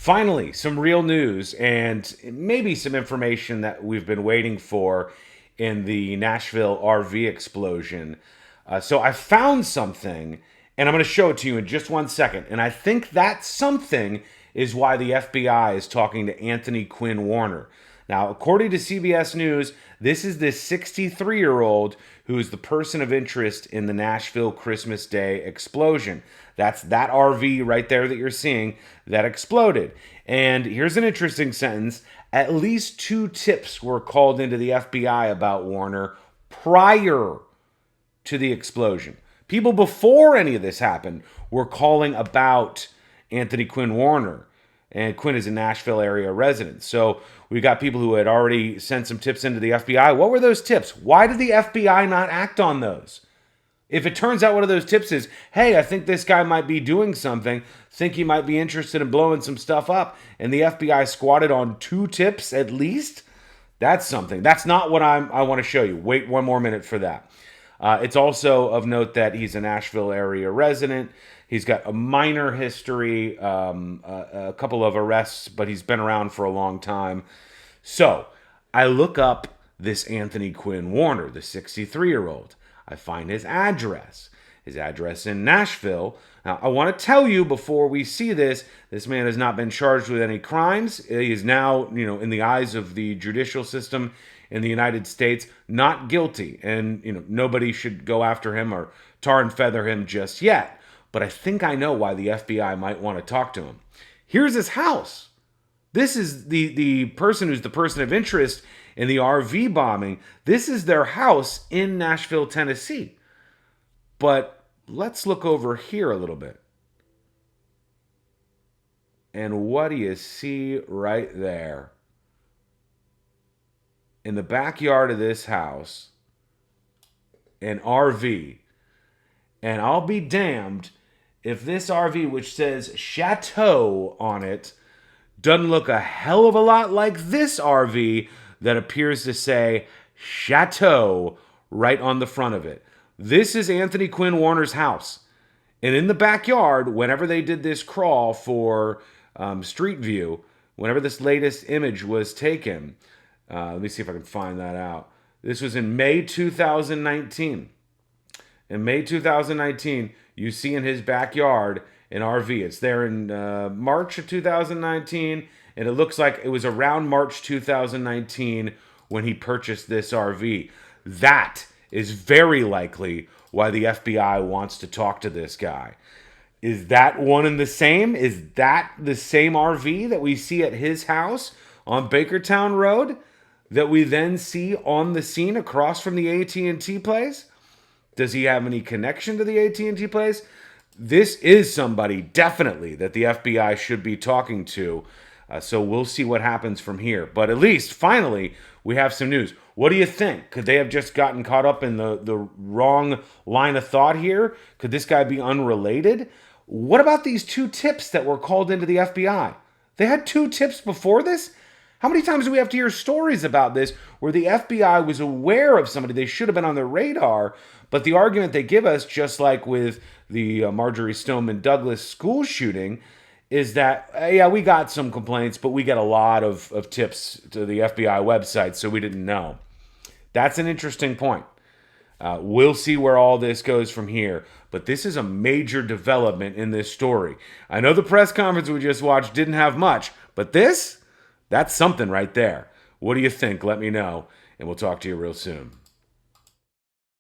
Finally, some real news and maybe some information that we've been waiting for in the Nashville RV explosion. So I found something, and I'm going to show it to you in just 1 second. And I think that something is why the FBI is talking to Anthony Quinn Warner. Now, according to CBS News, this is this 63-year-old who is the person of interest in the Nashville Christmas Day explosion. That's that RV right there that you're seeing that exploded. And here's an interesting sentence. At least 2 tips were called into the FBI about Warner prior to the explosion. People before any of this happened were calling about Anthony Quinn Warner. And Quinn is a Nashville area resident. So we got people who had already sent some tips into the FBI. What were those tips? Why did the FBI not act on those? If it turns out one of those tips is, hey, I think this guy might be doing something, think he might be interested in blowing some stuff up, and the FBI squatted on 2 tips at least, that's something. That's not what I want to show you. Wait 1 more minute for that. It's also of note that he's a Nashville area resident. He's got a minor history, a couple of arrests, but he's been around for a long time. So I look up this Anthony Quinn Warner, the 63-year-old. I find his address in Nashville. Now, I want to tell you before we see this man has not been charged with any crimes. He is now, in the eyes of the judicial system in the United States, not guilty. And, nobody should go after him or tar and feather him just yet. But I think I know why the FBI might want to talk to him. Here's his house. This is the person who's the person of interest in the RV bombing. This is their house in Nashville, Tennessee. But let's look over here a little bit. And what do you see right there? In the backyard of this house, an RV. And I'll be damned if this RV, which says Chateau on it, doesn't look a hell of a lot like this RV that appears to say Chateau right on the front of it. This is Anthony Quinn Warner's house. And in the backyard, whenever they did this crawl for Street View, whenever this latest image was taken, let me see if I can find that out. This was in May 2019. In May 2019, you see in his backyard an RV. It's there in March of 2019, and it looks like it was around March 2019 when he purchased this RV. That is very likely why the FBI wants to talk to this guy. Is that one and the same? Is that the same RV that we see at his house on Bakertown Road that we then see on the scene across from the AT&T place? Does he have any connection to the AT&T place? This is somebody, definitely, that the FBI should be talking to. So we'll see what happens from here. But at least, finally, we have some news. What do you think? Could they have just gotten caught up in the wrong line of thought here? Could this guy be unrelated? What about these 2 tips that were called into the FBI? They had 2 tips before this? How many times do we have to hear stories about this where the FBI was aware of somebody they should have been on their radar, but the argument they give us, just like with the Marjorie Stoneman Douglas school shooting, is that, yeah, we got some complaints, but we get a lot of tips to the FBI website, so we didn't know. That's an interesting point. We'll see where all this goes from here, but this is a major development in this story. I know the press conference we just watched didn't have much, but that's something right there. What do you think? Let me know, and we'll talk to you real soon.